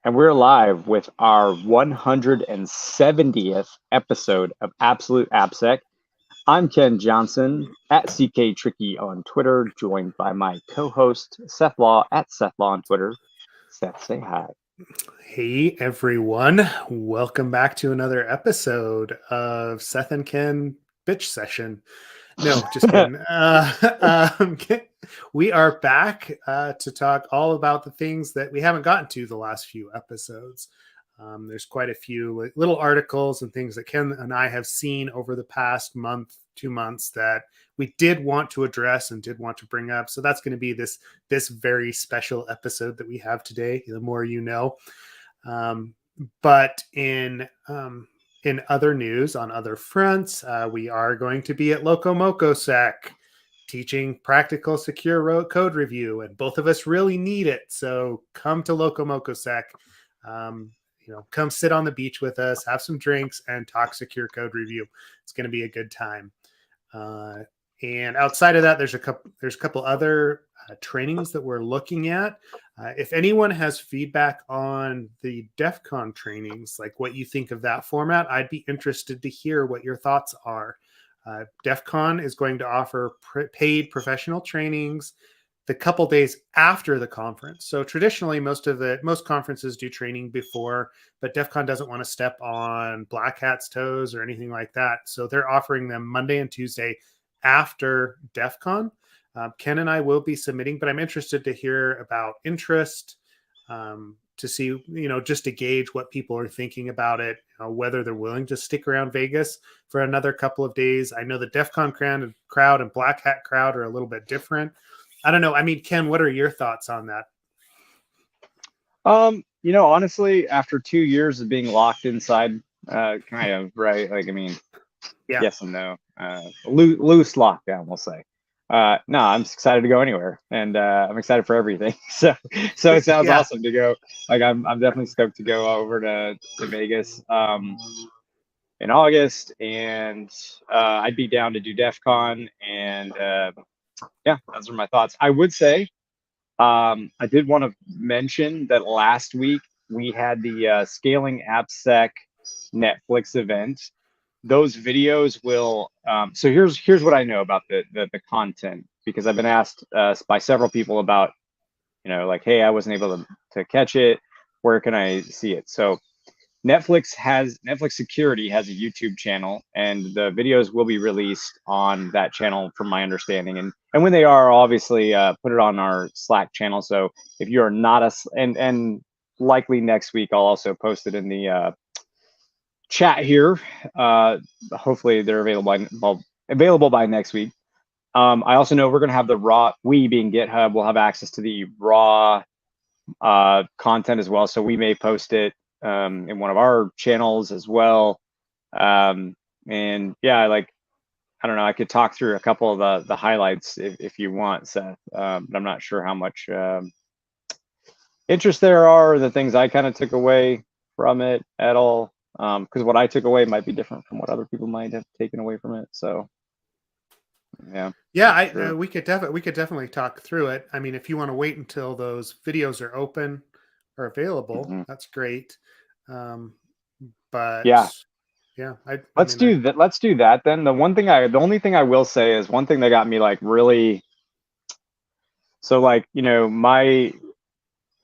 And we're live with our 170th episode of Absolute AppSec. I'm Ken Johnson at CK Tricky on Twitter, joined by my co-host Seth Law at Seth Law on Twitter. Seth, say hi. Hey everyone, welcome back to another episode of Seth and Ken Bitch Session. No, just kidding. We are back to talk all about the things that we haven't gotten to the last few episodes. There's quite a few little articles and things that Ken and I have seen over the past month, 2 months that we did want to address and did want to bring up. So that's going to be this very special episode that we have today. The more you know. But in other news, on other fronts, we are going to be at LocoMocoSec teaching practical secure code review, and both of us really need it. So come to LocoMocoSec. Come sit on the beach with us, have some drinks, and talk secure code review. It's going to be a good time. And outside of that, there's a couple other trainings that we're looking at. If anyone has feedback on the DEF CON trainings, like what you think of that format, I'd be interested to hear what your thoughts are. DEF CON is going to offer paid professional trainings the couple days after the conference. So traditionally, most conferences do training before, but DEF CON doesn't want to step on Black Hat's toes or anything like that. So they're offering them Monday and Tuesday after DEF CON. Ken and I will be submitting, but I'm interested to hear about interest, to see, just to gauge what people are thinking about it, whether they're willing to stick around Vegas for another couple of days. I know the DEF CON crowd and Black Hat crowd are a little bit different. I don't know. I mean, Ken, what are your thoughts on that? Honestly, after 2 years of being locked inside, kind of, right? Yeah. Yes and no. Loose lockdown, we'll say. No, I'm excited to go anywhere, and I'm excited for everything. So it sounds awesome to go. Like I'm definitely stoked to go over to Vegas in August, and I'd be down to do DEF CON, and those are my thoughts. I would say I did want to mention that last week we had the Scaling AppSec Netflix event. Those videos will so here's what I know about the content, because I've been asked by several people about, like, hey, I wasn't able to catch it, where can I see it? So Netflix Security has a YouTube channel, and the videos will be released on that channel from my understanding, and when they are, obviously put it on our Slack channel. So if you're not and likely next week I'll also post it in the chat here. Hopefully they're available by next week. I also know we're going to have the raw, we being GitHub will have access to the raw content as well, so we may post it in one of our channels as well. And yeah, I don't know, I could talk through a couple of the highlights if you want, Seth, but I'm not sure how much interest there are, the things I kind of took away from it at all. Because what I took away might be different from what other people might have taken away from it. So, yeah, we could definitely talk through it. I mean, if you want to wait until those videos are open or available, that's great. But let's do that. Let's do that then. The only thing I will say is one thing that got me really. So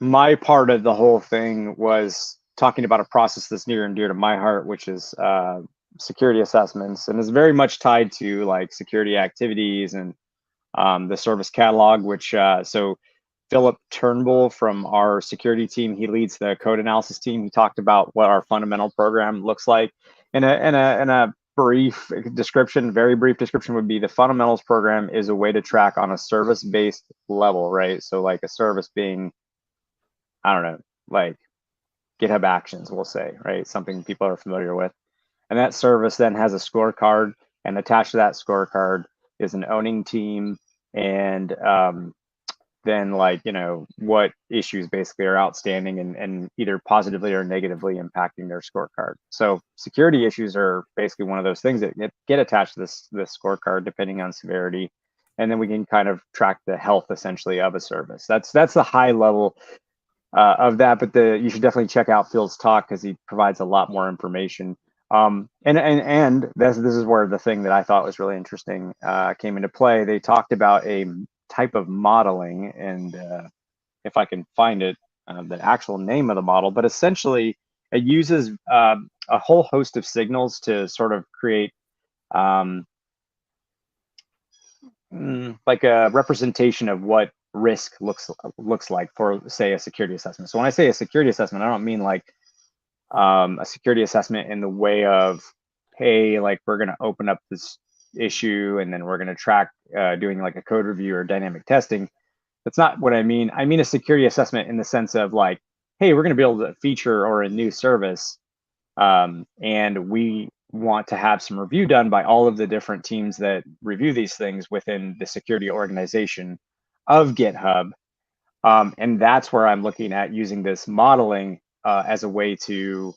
my part of the whole thing was talking about a process that's near and dear to my heart, which is security assessments, and is very much tied to security activities and the service catalog, which so Philip Turnbull from our security team, he leads the code analysis team. He talked about what our fundamental program looks like in a brief description. Very brief description would be the fundamentals program is a way to track on a service-based level, right? So like a service being, I don't know, like GitHub Actions, we'll say, right? Something people are familiar with. And that service then has a scorecard, and attached to that scorecard is an owning team, and then what issues basically are outstanding and either positively or negatively impacting their scorecard. So security issues are basically one of those things that get attached to this scorecard depending on severity. And then we can kind of track the health essentially of a service. That's the high level of that, but you should definitely check out Phil's talk because he provides a lot more information. And this is where the thing that I thought was really interesting came into play. They talked about a type of modeling, and if I can find it, the actual name of the model, but essentially it uses a whole host of signals to sort of create like a representation of what risk looks like for, say, a security assessment. So when I say a security assessment, I don't mean like a security assessment in the way of, hey, like we're going to open up this issue and then we're going to track doing like a code review or dynamic testing. That's not what I mean. I mean a security assessment in the sense of like, hey, we're going to build a feature or a new service, and we want to have some review done by all of the different teams that review these things within the security organization of GitHub. And that's where I'm looking at using this modeling as a way to,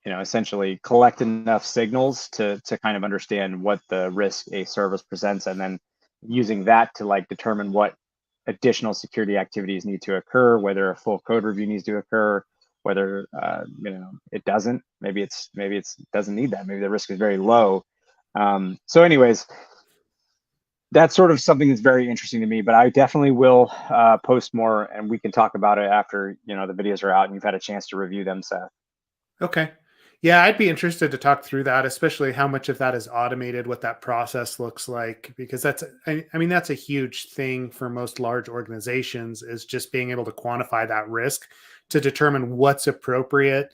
essentially collect enough signals to kind of understand what the risk a service presents, and then using that to like determine what additional security activities need to occur, whether a full code review needs to occur, whether it doesn't. Maybe it doesn't need that. Maybe the risk is very low. So anyways, that's sort of something that's very interesting to me, but I definitely will post more, and we can talk about it after the videos are out and you've had a chance to review them, Seth. Okay. Yeah, I'd be interested to talk through that, especially how much of that is automated, what that process looks like, because that's a huge thing for most large organizations, is just being able to quantify that risk to determine what's appropriate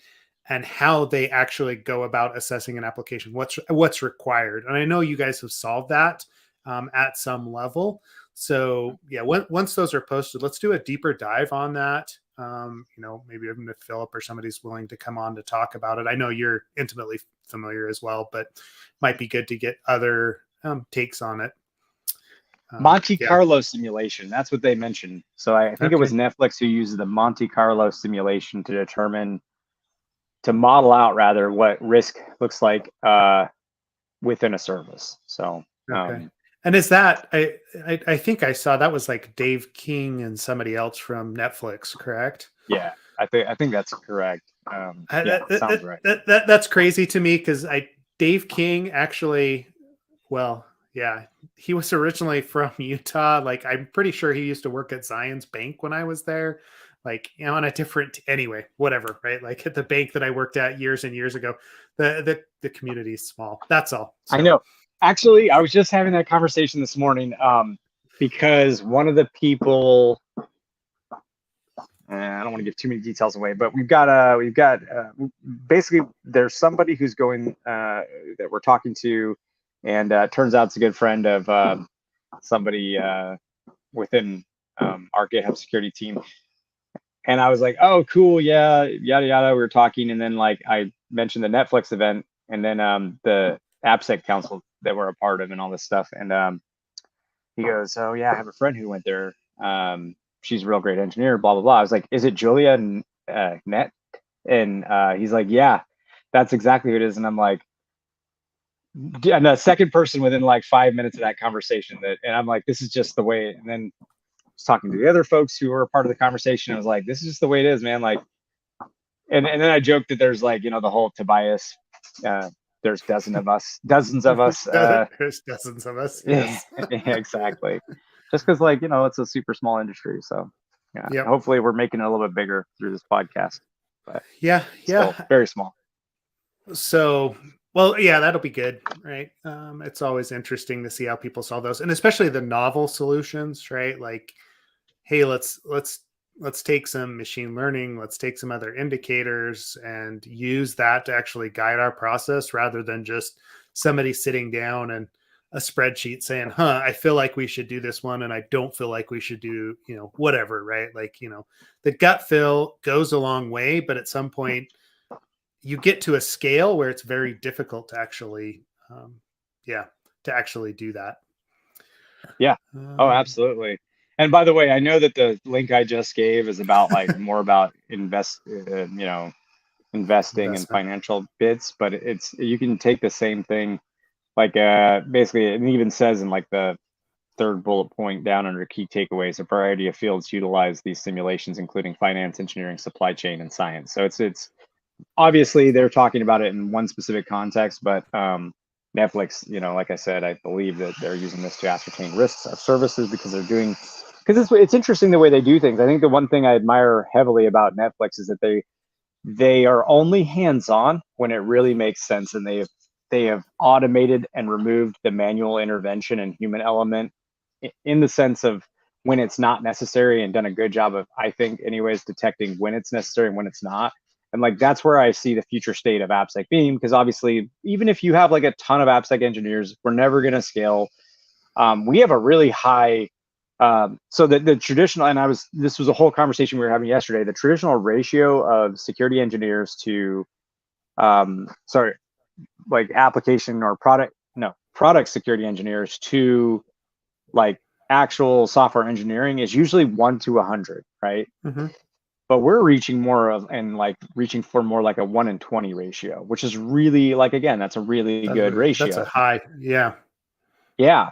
and how they actually go about assessing an application, what's required. And I know you guys have solved that at some level. So yeah, once those are posted, let's do a deeper dive on that. Maybe even if Philip or somebody's willing to come on to talk about it. I know you're intimately familiar as well, but might be good to get other takes on it. Monte Carlo simulation. That's what they mentioned. So I think it was Netflix who uses the Monte Carlo simulation to model out rather what risk looks like within a service. So, and is that, I think I saw that was like Dave King and somebody else from Netflix, correct? Yeah, I think that's correct. Sounds right. That's crazy to me because Dave King actually, he was originally from Utah. Like, I'm pretty sure he used to work at Zions Bank when I was there. Like, on a different, anyway, whatever, right? Like at the bank that I worked at years and years ago. The community is small. That's all. So. I know. Actually, I was just having that conversation this morning because one of the people, I don't want to give too many details away, but we've got basically there's somebody who's going that we're talking to, and it turns out it's a good friend of somebody within our GitHub security team. And I was like, oh, cool, yeah, yada yada. We were talking, and then like I mentioned the Netflix event, and then the AppSec council that we're a part of and all this stuff. And he goes, oh yeah, I have a friend who went there. She's a real great engineer, blah, blah, blah. I was like, is it Julia Net? And he's like, yeah, that's exactly who it is. And I'm like, and the second person within like 5 minutes of that conversation and I'm like, this is just the way. And then I was talking to the other folks who were a part of the conversation. I was like, this is just the way it is, man. Like, and then I joked that there's like, the whole Tobias, there's dozens of us. There's dozens of us. Yes. Yeah, exactly. Just because, like, it's a super small industry. So, yeah. Hopefully, we're making it a little bit bigger through this podcast. But yeah, very small. So, well, yeah, that'll be good, right? It's always interesting to see how people solve those, and especially the novel solutions, right? Like, hey, let's take some machine learning, let's take some other indicators and use that to actually guide our process rather than just somebody sitting down and a spreadsheet saying, I feel like we should do this one and I don't feel like we should do, whatever, right? Like, the gut feel goes a long way, but at some point you get to a scale where it's very difficult to actually, do that. Yeah. Oh, absolutely. And by the way, I know that the link I just gave is about like more about investing and financial bits, but you can take the same thing, like basically it even says in like the third bullet point down under key takeaways, a variety of fields utilize these simulations, including finance, engineering, supply chain, and science. So it's obviously they're talking about it in one specific context, but Netflix, like I said, I believe that they're using this to ascertain risks of services because it's interesting the way they do things. I think the one thing I admire heavily about Netflix is that they are only hands-on when it really makes sense, and they have automated and removed the manual intervention and human element in the sense of when it's not necessary, and done a good job of, I think anyways, detecting when it's necessary and when it's not. And like that's where I see the future state of AppSec being, because obviously even if you have like a ton of AppSec engineers, we're never going to scale. We have a really high so the traditional, and this was a whole conversation we were having yesterday, the traditional ratio of security engineers to like application or product security engineers to like actual software engineering is usually 1 to 100, right? Mm-hmm. But we're reaching for more like a 1 in 20 ratio, which is really, like, again, that's a really good ratio. That's a high, yeah. Yeah.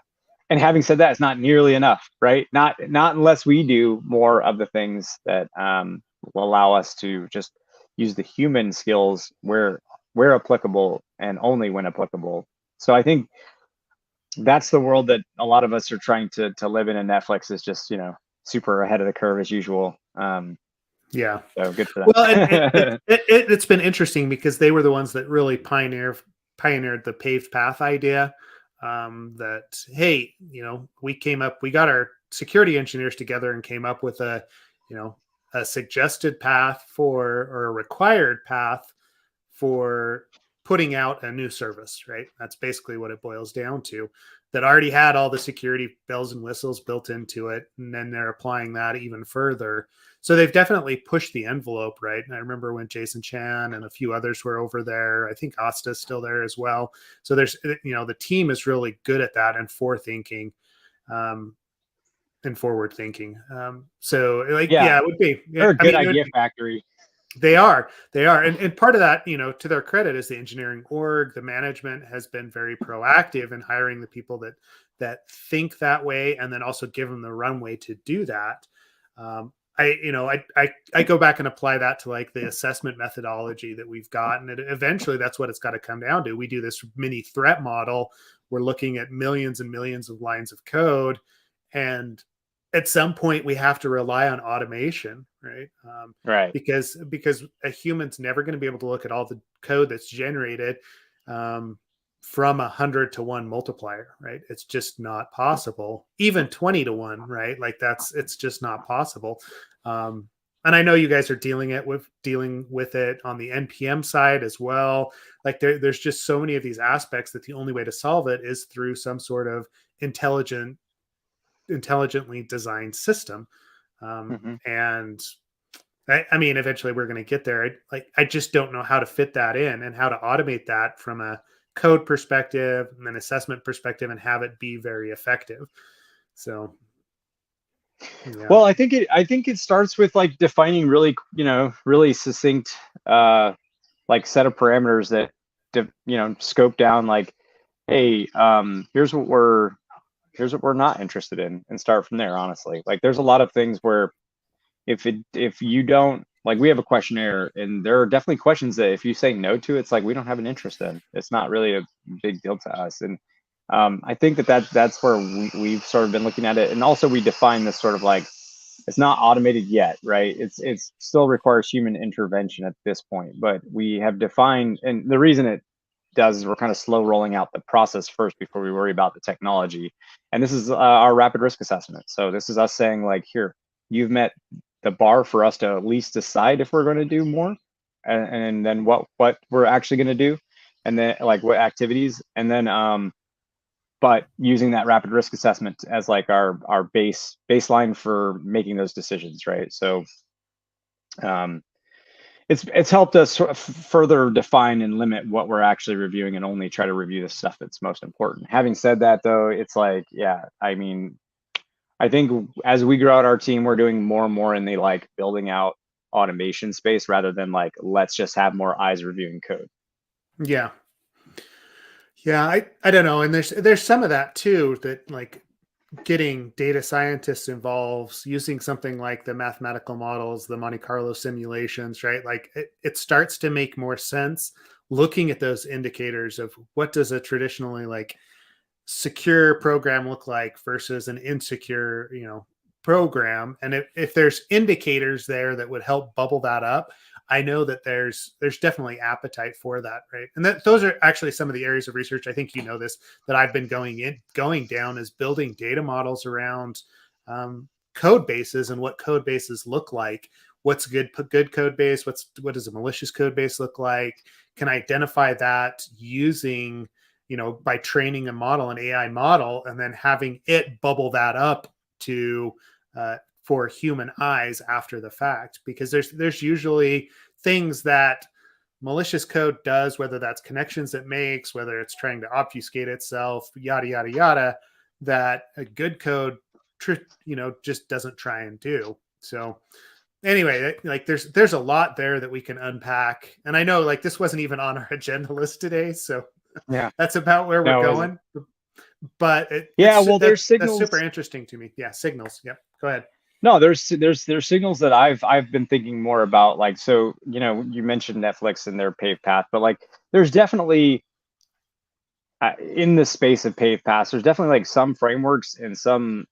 And having said that, it's not nearly enough, right? Not unless we do more of the things that will allow us to just use the human skills where applicable and only when applicable. So I think that's the world that a lot of us are trying to live in, and Netflix is just, super ahead of the curve as usual. Yeah. So good for them. Well, it's been interesting because they were the ones that really pioneered the paved path idea. That, hey, we got our security engineers together and came up with a suggested path or a required path for putting out a new service, right? That's basically what it boils down to. That already had all the security bells and whistles built into it, and then they're applying that even further. So they've definitely pushed the envelope, right? And I remember when Jason Chan and a few others were over there. I think Asta's still there as well. So there's, the team is really good at that and forward thinking. So it would be. They're a good idea factory. They are. And part of that, to their credit, is the engineering org. The management has been very proactive in hiring the people that think that way, and then also give them the runway to do that. I go back and apply that to like the assessment methodology that we've got. And eventually that's what it's got to come down to. We do this mini threat model. We're looking at millions and millions of lines of code. And at some point we have to rely on automation, right? Right. Because a human's never going to be able to look at all the code that's generated from 100 to 1 multiplier, right? It's just not possible. Even 20 to 1, right? Like it's just not possible. And I know you guys are dealing with it on the NPM side as well. Like there's just so many of these aspects that the only way to solve it is through some sort of intelligently designed system. And I mean, eventually we're going to get there. I just don't know how to fit that in and how to automate that from a code perspective and an assessment perspective and have it be very effective. So, yeah. Well, I think it starts with like defining really succinct, like set of parameters that, scope down like, hey, here's what we're not interested in, and start from there. Honestly, like there's a lot of things where if you don't, like, we have a questionnaire, and there are definitely questions that if you say no to, it's like we don't have an interest in. It's not really a big deal to us. And I think that's where we've sort of been looking at it. And also we define this sort of like, it's not automated yet, right? It's still requires human intervention at this point, but we have defined, and the reason it does is we're kind of slow rolling out the process first before we worry about the technology. And this is our rapid risk assessment. So this is us saying like, here, you've met the bar for us to at least decide if we're going to do more, and then what we're actually going to do, and then like what activities, and then but using that rapid risk assessment as like our baseline for making those decisions, right? So it's helped us further define and limit what we're actually reviewing, and only try to review the stuff that's most important. Having said that, though, it's like, yeah, I mean, I think as we grow out our team, we're doing more and more in the like building out automation space rather than like, let's just have more eyes reviewing code. Yeah. I don't know. And there's some of that too, that like getting data scientists involved, using something like the mathematical models, the Monte Carlo simulations, right? Like it starts to make more sense looking at those indicators of what does a traditionally like secure program look like versus an insecure, program. And if there's indicators there that would help bubble that up, I know that there's definitely appetite for that, right? And that those are actually some of the areas of research. I think this, that I've been going down, is building data models around code bases and what code bases look like. What's good code base? What does a malicious code base look like? Can I identify that using, by training a model, an AI model, and then having it bubble that up to for human eyes after the fact? Because there's usually things that malicious code does, whether that's connections it makes, whether it's trying to obfuscate itself, yada yada yada, that a good code just doesn't try and do. So anyway, like there's a lot there that we can unpack, and I know like this wasn't even on our agenda list today, so Yeah, that's about where we're going. But there's signals. That's super interesting to me. Yeah, signals. Yep. Go ahead. No, there's signals that I've been thinking more about. Like, so you mentioned Netflix and their paved path, but like there's definitely in the space of paved paths, there's definitely like some frameworks and some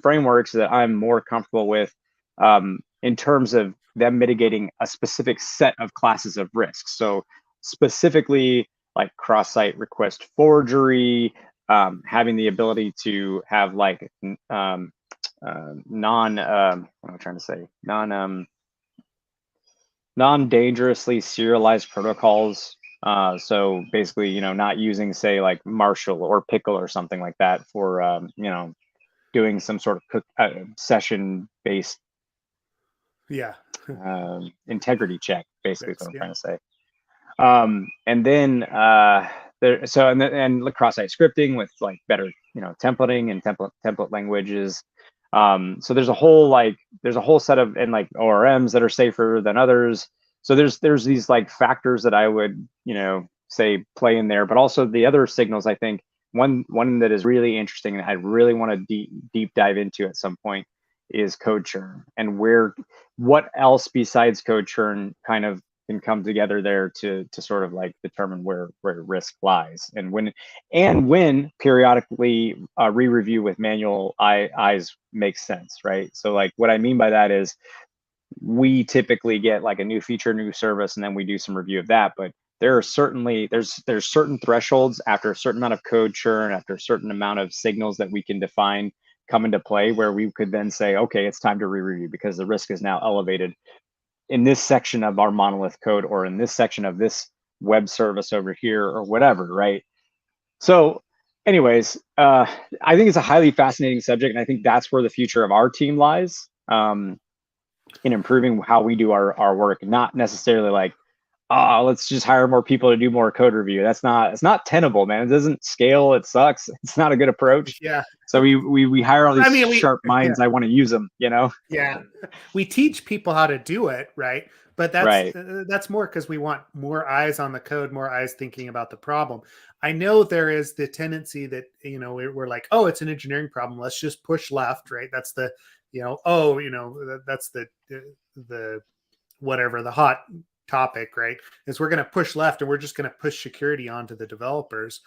frameworks that I'm more comfortable with in terms of them mitigating a specific set of classes of risks. So specifically like cross-site request forgery, having the ability to have like non-dangerously serialized protocols. So basically, not using, say, like Marshall or Pickle or something like that for, doing some sort of session-based integrity check, basically, is what I'm trying to say. And then and cross-site scripting with like better, templating and template languages. So there's a whole set of, and like ORMs that are safer than others. So there's these like factors that I would, say play in there, but also the other signals. I think one that is really interesting and I really want to deep dive into at some point is code churn, and what else besides code churn kind of can come together there to sort of like determine where risk lies, and when periodically re-review with manual eyes makes sense, right? So like what I mean by that is we typically get like a new feature, new service, and then we do some review of that. But there are certainly there's certain thresholds after a certain amount of code churn, after a certain amount of signals that we can define come into play, where we could then say, okay, it's time to re-review because the risk is now elevated in this section of our monolith code, or in this section of this web service over here, or whatever, right? So anyways, I think it's a highly fascinating subject, and I think that's where the future of our team lies, in improving how we do our work, not necessarily like, let's just hire more people to do more code review. It's not tenable, man. It doesn't scale. It sucks. It's not a good approach. Yeah. So we hire all these sharp minds. I want to use them, Yeah. We teach people how to do it, right? But that's more because we want more eyes on the code, more eyes thinking about the problem. I know there is the tendency that, we're like, oh, it's an engineering problem. Let's just push left, right? That's the, that's the whatever, the hot topic, right? Is we're going to push left and we're just going to push security onto the developers.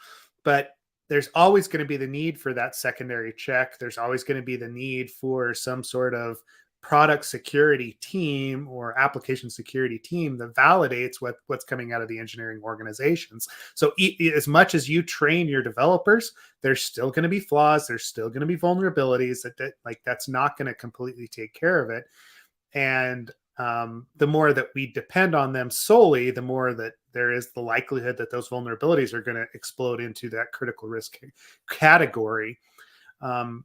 But there's always going to be the need for that secondary check. There's always going to be the need for some sort of product security team or application security team that validates what's coming out of the engineering organizations. So as much as you train your developers, there's still going to be flaws. There's still going to be vulnerabilities that's not going to completely take care of it. And the more that we depend on them solely, the more that there is the likelihood that those vulnerabilities are going to explode into that critical risk category. And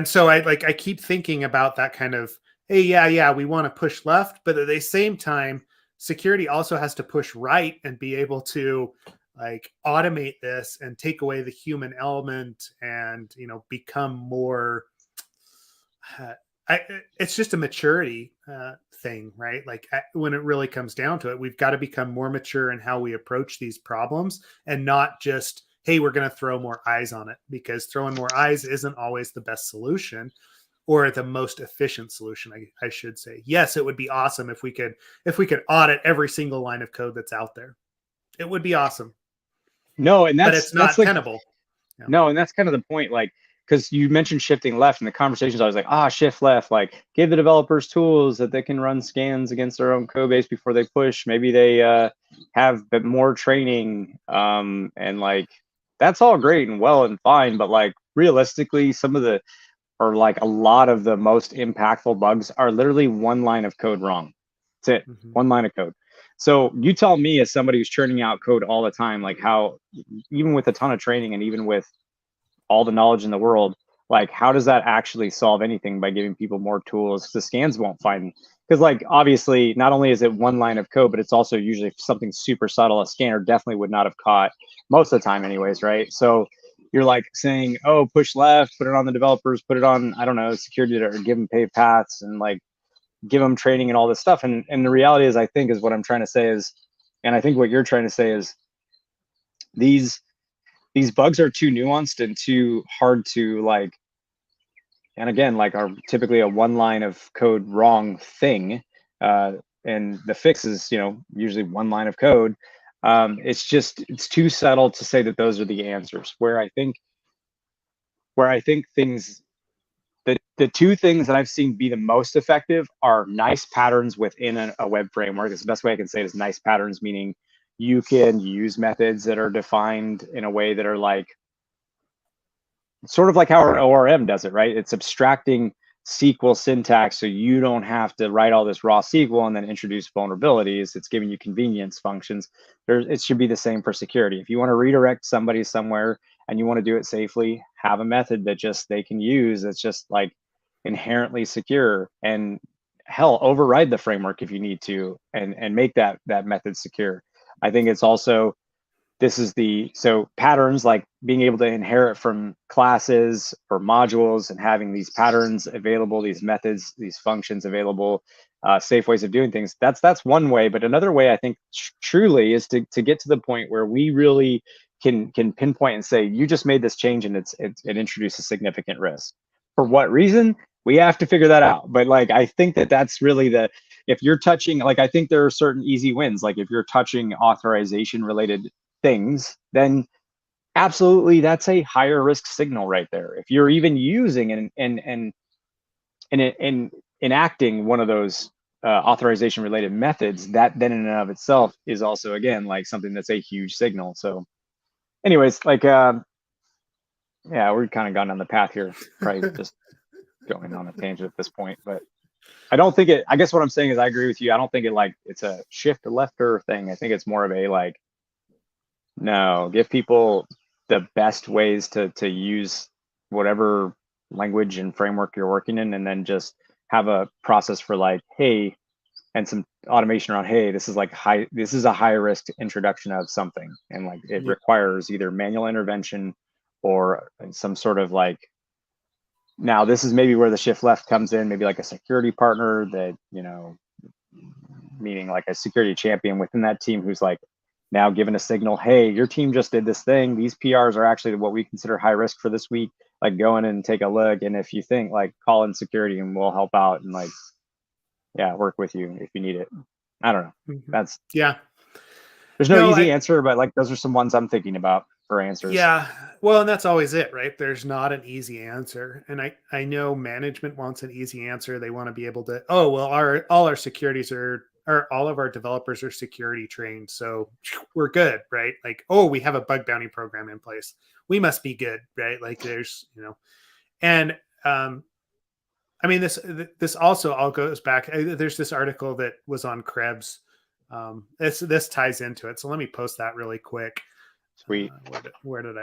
so I keep thinking about that kind of, hey, yeah, we want to push left, but at the same time, security also has to push right and be able to like automate this and take away the human element and, become more, it's just a maturity thing, right? Like when it really comes down to it, we've got to become more mature in how we approach these problems and not just, hey, we're going to throw more eyes on it, because throwing more eyes isn't always the best solution, or the most efficient solution, I should say. Yes, it would be awesome if we could audit every single line of code that's out there. It would be awesome. No, and but it's not tenable. Yeah. No, and that's kind of the point. Like, because you mentioned shifting left in the conversations, I was like, shift left. Like, give the developers tools that they can run scans against their own code base before they push. Maybe they have a bit more training. And like, that's all great and well and fine. But like, realistically, a lot of the most impactful bugs are literally one line of code wrong. That's it. Mm-hmm. One line of code. So you tell me, as somebody who's churning out code all the time, like how, even with a ton of training and even with all the knowledge in the world, like how does that actually solve anything by giving people more tools? The scans won't find, because like obviously not only is it one line of code, but it's also usually something super subtle. A scanner definitely would not have caught most of the time anyways, right? So you're like saying, oh, push left, put it on the developers, put it on, I don't know, security, or give them paved paths and like give them training and all this stuff. And the reality is, I think, is what I'm trying to say is, and I think what you're trying to say is, these bugs are too nuanced and too hard to like, and again, like are typically a one line of code wrong thing. And the fix is, usually one line of code. It's too subtle to say that those are the answers. Where I think things, the two things that I've seen be the most effective are nice patterns within a web framework. It's the best way I can say it is nice patterns, meaning you can use methods that are defined in a way that are like, sort of like how our ORM does it, right? It's abstracting SQL syntax, so you don't have to write all this raw SQL and then introduce vulnerabilities. It's giving you convenience functions. It should be the same for security. If you want to redirect somebody somewhere and you want to do it safely, have a method that just they can use that's just like inherently secure, and hell, override the framework if you need to, and make that method secure. I think it's also, so patterns, like being able to inherit from classes or modules and having these patterns available, these methods, these functions available, safe ways of doing things. That's one way. But another way, I think, truly is to get to the point where we really can pinpoint and say, you just made this change and it introduces significant risk. For what reason? We have to figure that out. But like, I think that's really if you're touching, like, I think there are certain easy wins. Like if you're touching authorization related things, then absolutely that's a higher risk signal right there. If you're even using and enacting one of those authorization related methods, that then in and of itself is also, again, like something that's a huge signal. So anyways, like yeah, we've kind of gone on the path here, probably just going on a tangent at this point. But I don't think I guess what I'm saying is, I agree with you. I don't think it's a shift to left or thing. I think it's more of a like, no, give people the best ways to use whatever language and framework you're working in, and then just have a process for like, hey, and some automation around, hey, this is a high risk introduction of something, and like it requires either manual intervention or some sort of like, now this is maybe where the shift left comes in, maybe like a security partner that, meaning like a security champion within that team who's like now given a signal, hey, your team just did this thing. These PRs are actually what we consider high risk for this week. Like, go in and take a look. And if you think, like, call in security and we'll help out and like, yeah, work with you if you need it. I don't know. That's, yeah. There's no easy answer, but like, those are some ones I'm thinking about for answers. Yeah. Well, and that's always it, right? There's not an easy answer. And I know management wants an easy answer. They want to be able to, oh, well, all our securities or all of our developers are security trained, so we're good, right? Like, oh, we have a bug bounty program in place, we must be good, right? Like there's, and I mean, this also all goes back. There's this article that was on Krebs. This ties into it, so let me post that really quick. Sweet. Where did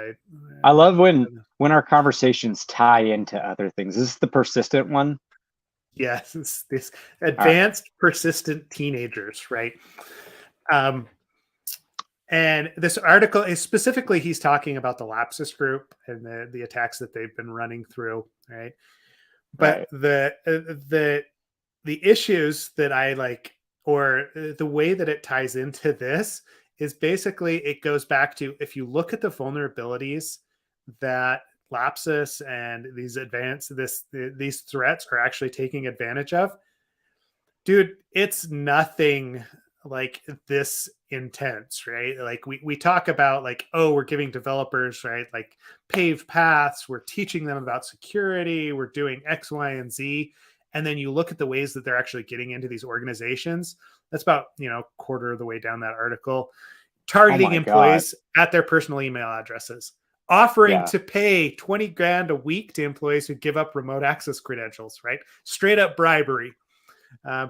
I love when our conversations tie into other things. This is the persistent one. Yes, this advanced persistent teenagers, right? And this article is specifically, he's talking about the Lapsus group and the attacks that they've been running through, right? But the issues that I like, or the way that it ties into this, is basically it goes back to, if you look at the vulnerabilities that Lapsus and these threats are actually taking advantage of, dude, it's nothing like this intense, right? Like we talk about like, oh, we're giving developers, right, like paved paths, we're teaching them about security, we're doing X, Y, and Z. And then you look at the ways that they're actually getting into these organizations. That's about, quarter of the way down that article. Targeting employees at their personal email addresses, offering to pay 20 grand a week to employees who give up remote access credentials, right? Straight up bribery.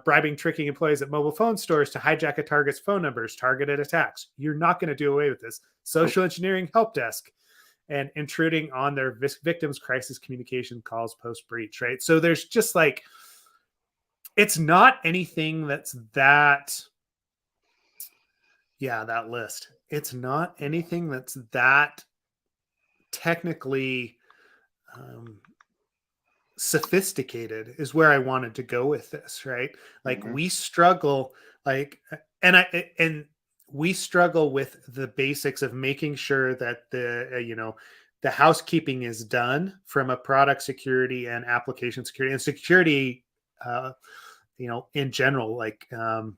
Bribing, tricking employees at mobile phone stores to hijack a target's phone numbers, targeted attacks. You're not going to do away with this. Social engineering help desk, and intruding on their victims' crisis communication calls post-breach, right? So there's just like, it's not anything that's that, that list. It's not anything that's that technically sophisticated is where I wanted to go with this, right? Like we struggle, and we struggle with the basics of making sure that the housekeeping is done from a product security and application security and security, in general, like the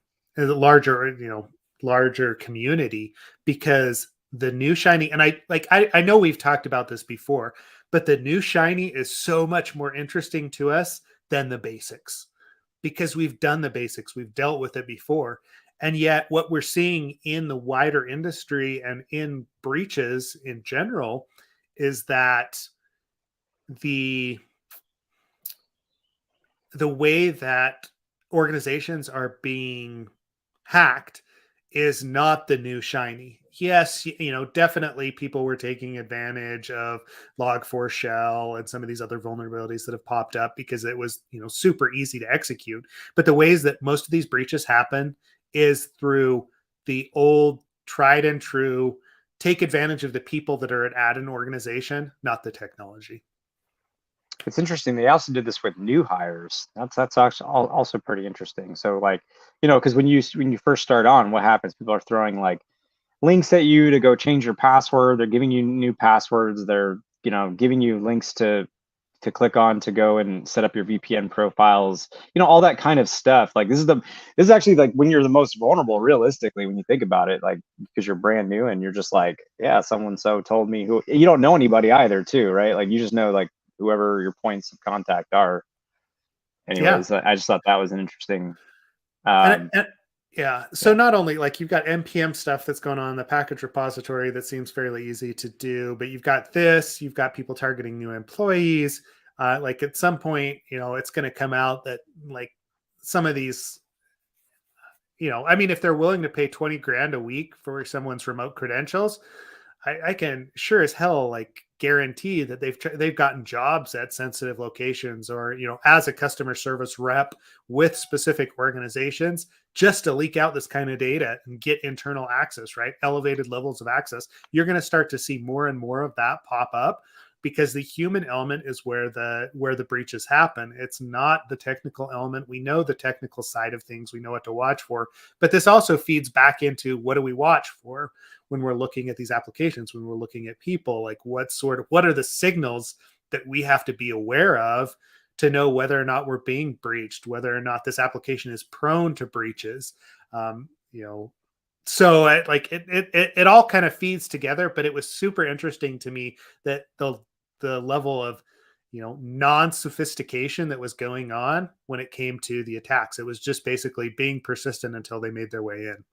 larger community, because the new shiny, and I know we've talked about this before, but the new shiny is so much more interesting to us than the basics, because we've done the basics, we've dealt with it before. And yet what we're seeing in the wider industry and in breaches in general is that the way that organizations are being hacked is not the new shiny. Yes, definitely people were taking advantage of Log4Shell and some of these other vulnerabilities that have popped up because it was, super easy to execute. But the ways that most of these breaches happen is through the old tried and true, take advantage of the people that are at an organization, not the technology. It's interesting. They also did this with new hires. That's actually also pretty interesting. So like, because when you first start on, what happens? People are throwing like links at you to go change your password. They're giving you new passwords. They're giving you links to click on to go and set up your VPN profiles. All that kind of stuff. Like this is actually like when you're the most vulnerable, realistically, when you think about it, like because you're brand new and you're just like, yeah, someone so told me, who you don't know anybody either, too, right? Like you just know like whoever your points of contact are. Anyways, I just thought that was an interesting. So not only like you've got NPM stuff that's going on in the package repository that seems fairly easy to do, but you've got people targeting new employees. Like at some point, it's going to come out that like some of these, if they're willing to pay 20 grand a week for someone's remote credentials, I can sure as hell like guarantee that they've gotten jobs at sensitive locations, or as a customer service rep with specific organizations, just to leak out this kind of data and get internal access, right? Elevated levels of access. You're going to start to see more and more of that pop up, because the human element is where the breaches happen. It's not the technical element. We know the technical side of things. We know what to watch for, but this also feeds back into what do we watch for when we're looking at these applications, when we're looking at people, like what are the signals that we have to be aware of to know whether or not we're being breached, whether or not this application is prone to breaches. So it all kind of feeds together, but it was super interesting to me that the level of non-sophistication that was going on when it came to the attacks. It was just basically being persistent until they made their way in.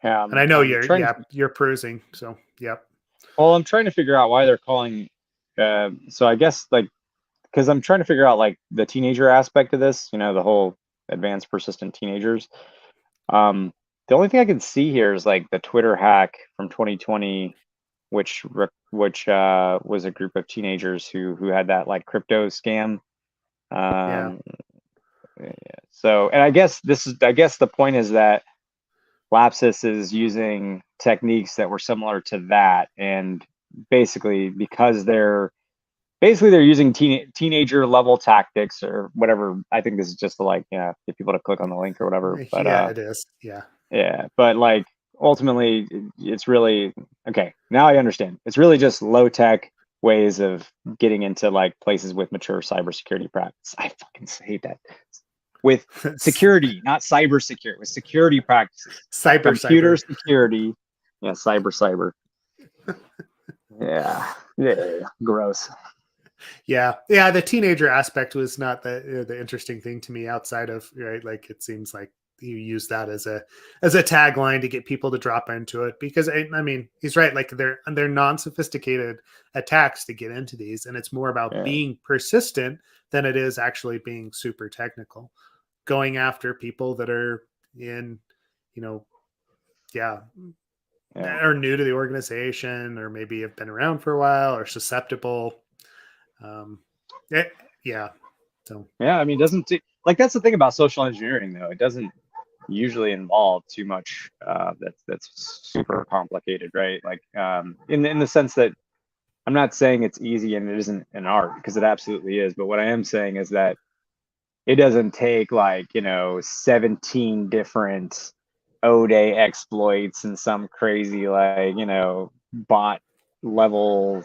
Yeah, and I know you're perusing, so yep. Well, I'm trying to figure out why they're calling. So I guess because I'm trying to figure out like the teenager aspect of this. The whole advanced persistent teenagers. The only thing I can see here is like the Twitter hack from 2020, which was a group of teenagers who had that like crypto scam. So, and I guess the point is that Lapsus is using techniques that were similar to that, and basically because they're basically they're using teenager level tactics or whatever. I think this is just to like, yeah, get people to click on the link or whatever. But Yeah, it is. Yeah. yeah, but like ultimately it's really okay. Now I understand. It's really just low tech ways of getting into like places with mature cybersecurity practice. I fucking hate that. With security, not cybersecurity, with security practices. Computer Cyber. security. Yeah, cyber. Yeah, gross. Yeah. Yeah. The teenager aspect was not the interesting thing to me outside of, right. Like it seems like you use that as a tagline to get people to drop into it because I mean, he's right. Like they're non-sophisticated attacks to get into these. And it's more about Yeah, being persistent than it is actually being super technical, going after people that are in, you know, yeah, yeah. are new to the organization or maybe have been around for a while or susceptible. Um, yeah. So Yeah, I mean, it doesn't like that's the thing about social engineering though. It doesn't usually involve too much that's super complicated, right? Like in the sense that I'm not saying it's easy and it isn't an art because it absolutely is, but what I am saying is that it doesn't take like, 17 different O-Day exploits and some crazy like, bot level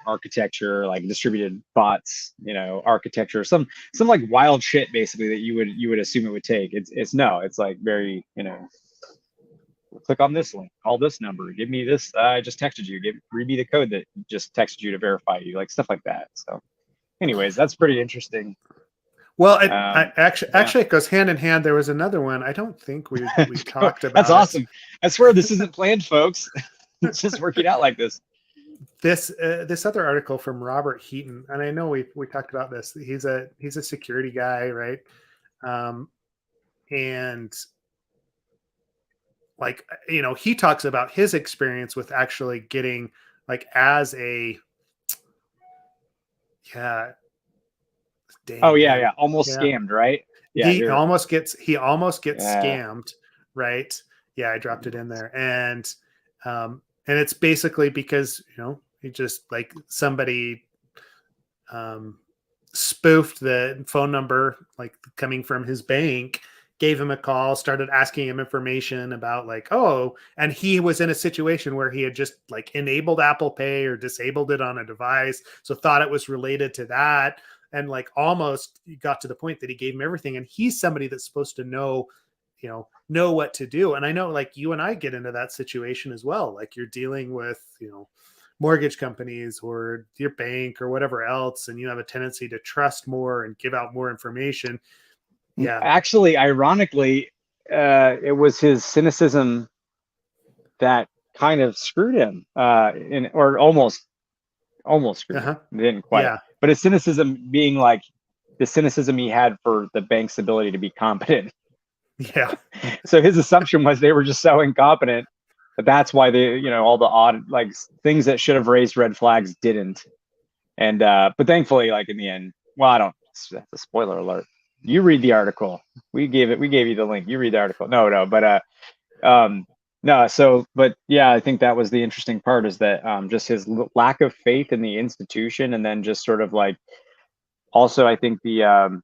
architecture, like distributed bots, architecture, some like wild shit basically that you would assume it would take. It's no, it's like very, click on this link, call this number, give me this. I just texted you, read me the code that just texted you to verify you, like stuff like that. So, anyways, that's pretty interesting. well, Yeah. actually it goes hand in hand. There was another one. I don't think we talked That's about it. awesome. I swear this isn't planned, folks. It's just working out like this. This other article from Robert Heaton, and I know we talked about this. He's a security guy, right? Um, and like he talks about his experience with actually getting like as a yeah, Oh dang yeah, man, yeah. Almost yeah. scammed, right? Yeah, He you're almost gets yeah. scammed, right? Yeah, I dropped it in there, and it's basically because he just like somebody um, spoofed the phone number like coming from his bank, gave him a call, started asking him information about like, oh, and he was in a situation where he had just like enabled Apple Pay or disabled it on a device, so thought it was related to that. And like almost got to the point that he gave him everything. And he's somebody that's supposed to know what to do. And I know like you and I get into that situation as well. Like you're dealing with, mortgage companies or your bank or whatever else, and you have a tendency to trust more and give out more information. Yeah. Actually, ironically, it was his cynicism that kind of screwed him, or almost screwed him. Uh-huh. Didn't quite, Yeah. but his cynicism being like the cynicism he had for the bank's ability to be competent. Yeah. So his assumption was they were just so incompetent that that's why they, all the odd like things that should have raised red flags didn't. And but thankfully, like in the end, well, I don't. That's a spoiler alert. You read the article. We gave you the link. You read the article. No, but no. So, but yeah, I think that was the interesting part is that just his lack of faith in the institution, and then just sort of like also, I think the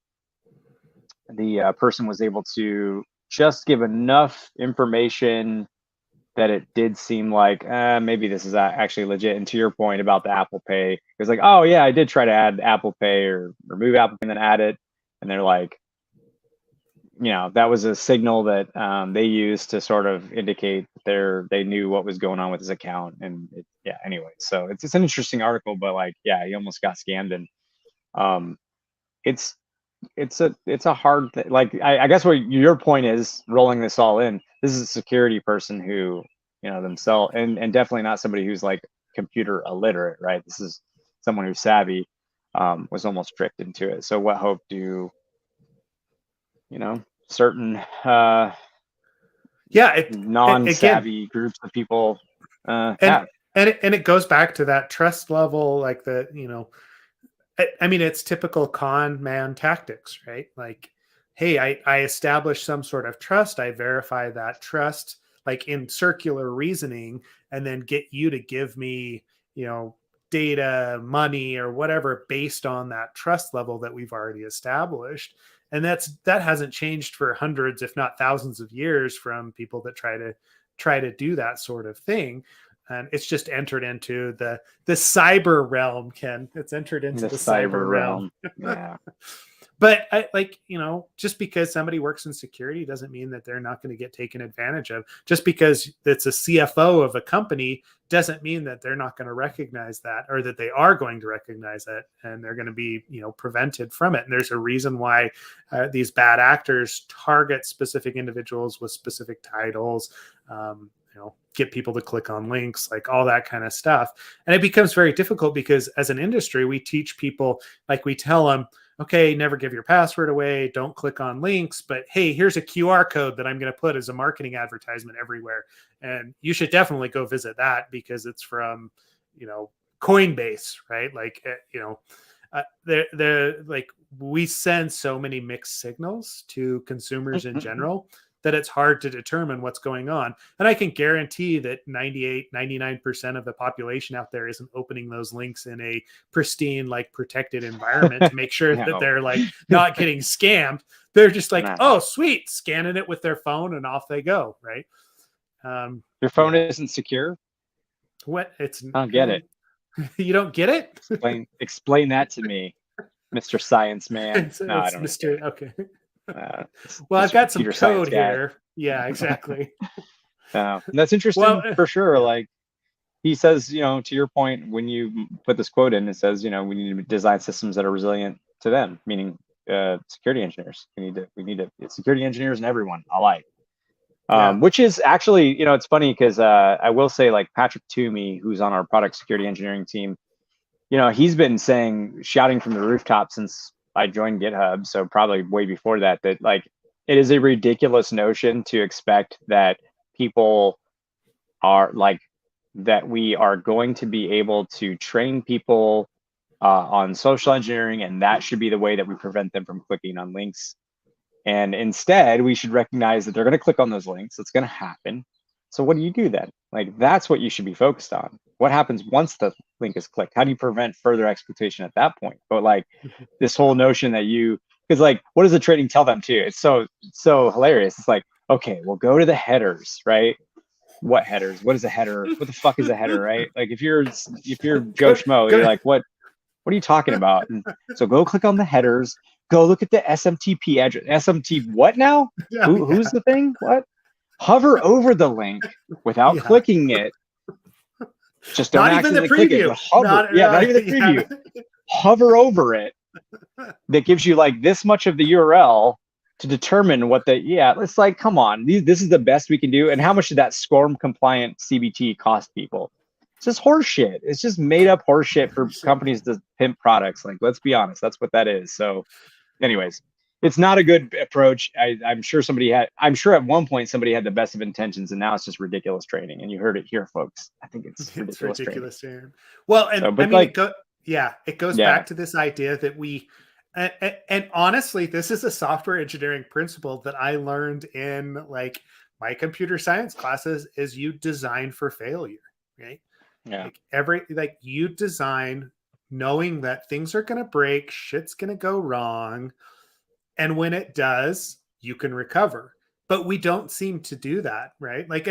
person was able to just give enough information that it did seem like maybe this is actually legit. And to your point about the Apple Pay, it was like, oh yeah, I did try to add Apple Pay or remove Apple Pay and then add it, and they're like, that was a signal that they used to sort of indicate they knew what was going on with his account. And yeah, anyway, so it's an interesting article, but like, yeah, he almost got scammed, and um, it's it's a hard thing. Like I guess what your point is, rolling this all in, this is a security person who themselves, and definitely not somebody who's like computer illiterate, right? This is someone who's savvy, was almost tricked into it. So what hope do certain Yeah. Again, non-savvy groups of people and have? it goes back to that trust level, like I mean, it's typical con man tactics, right? Like, hey, I establish some sort of trust, I verify that trust, like in circular reasoning, and then get you to give me, data, money, or whatever based on that trust level that we've already established. And that hasn't changed for hundreds, if not thousands of years from people that try to do that sort of thing. And it's just entered into the cyber realm, Ken. It's entered into the cyber realm. Yeah. But just because somebody works in security doesn't mean that they're not going to get taken advantage of. Just because it's a CFO of a company doesn't mean that they're not going to recognize that, or that they are going to recognize it, and they're going to be, prevented from it. And there's a reason why these bad actors target specific individuals with specific titles, get people to click on links, like all that kind of stuff. And it becomes very difficult because as an industry, we teach people, like we tell them, okay, never give your password away. Don't click on links. But hey, here's a QR code that I'm going to put as a marketing advertisement everywhere. And you should definitely go visit that because it's from, Coinbase, right? Like, we send so many mixed signals to consumers in general that it's hard to determine what's going on. And I can guarantee that 99% of the population out there isn't opening those links in a pristine, like protected environment to make sure that they're like not getting scammed. They're just like, oh, sweet, scanning it with their phone and off they go. Right. Your phone isn't secure. What? I don't get it. You don't get it? Explain that to me, Mr. Science Man. No, I don't. Mr. Okay. Well, I've got some code here. Yeah, exactly. That's interesting for sure. Like he says, to your point, when you put this quote in, it says, we need to design systems that are resilient to them, meaning security engineers. We need to security engineers and everyone alike. Which is actually, it's funny because I will say, like Patrick Toomey, who's on our product security engineering team, he's been shouting from the rooftop since I joined GitHub, so probably way before that like it is a ridiculous notion to expect that people are like that we are going to be able to train people on social engineering, and that should be the way that we prevent them from clicking on links. And instead, we should recognize that they're going to click on those links. It's going to happen. So what do you do then? Like, that's what you should be focused on. What happens once the link is clicked? How do you prevent further exploitation at that point? But like this whole notion that because like, what does the training tell them too? It's so hilarious. It's like, okay, we'll go to the headers, right? What headers? What is a header? What the fuck is a header, right? Like if you're Joe Schmo, you're like, what are you talking about? And so go click on the headers. Go look at the SMTP address. SMT what now? Who's the thing? What? Hover over the link without clicking it. Just don't accidentally click it. Hover. Not even the preview. Hover over it. That gives you like this much of the URL to determine what it's like, come on. This is the best we can do. And how much did that SCORM compliant CBT cost people? It's just horseshit. It's just made up horseshit for companies to pimp products. Like, let's be honest. That's what that is. So anyways, it's not a good approach. I'm sure at one point somebody had the best of intentions, and now it's just ridiculous training. And you heard it here, folks. I think it's ridiculous training. Well, and it goes back to this idea that and honestly, this is a software engineering principle that I learned in like my computer science classes is you design for failure, right? Yeah. Like you design knowing that things are going to break, shit's going to go wrong. And when it does, you can recover. But we don't seem to do that, right? Like,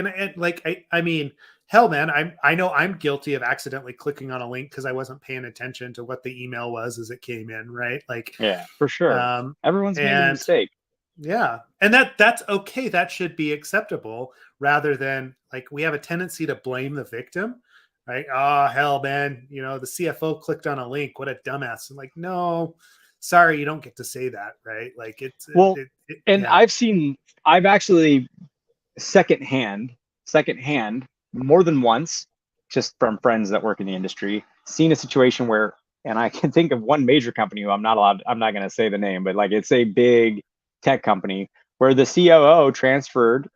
I mean, hell, man, I know I'm guilty of accidentally clicking on a link because I wasn't paying attention to what the email was as it came in, right? Like, yeah, for sure. Everyone's made a mistake. Yeah, and that's okay. That should be acceptable, rather than like we have a tendency to blame the victim. Right? Oh, hell, man, the CFO clicked on a link. What a dumbass. I'm like, no, sorry, you don't get to say that, right? Like I've actually secondhand more than once, just from friends that work in the industry, seen a situation where, and I can think of one major company who I'm not going to say the name, but like it's a big tech company where the COO transferred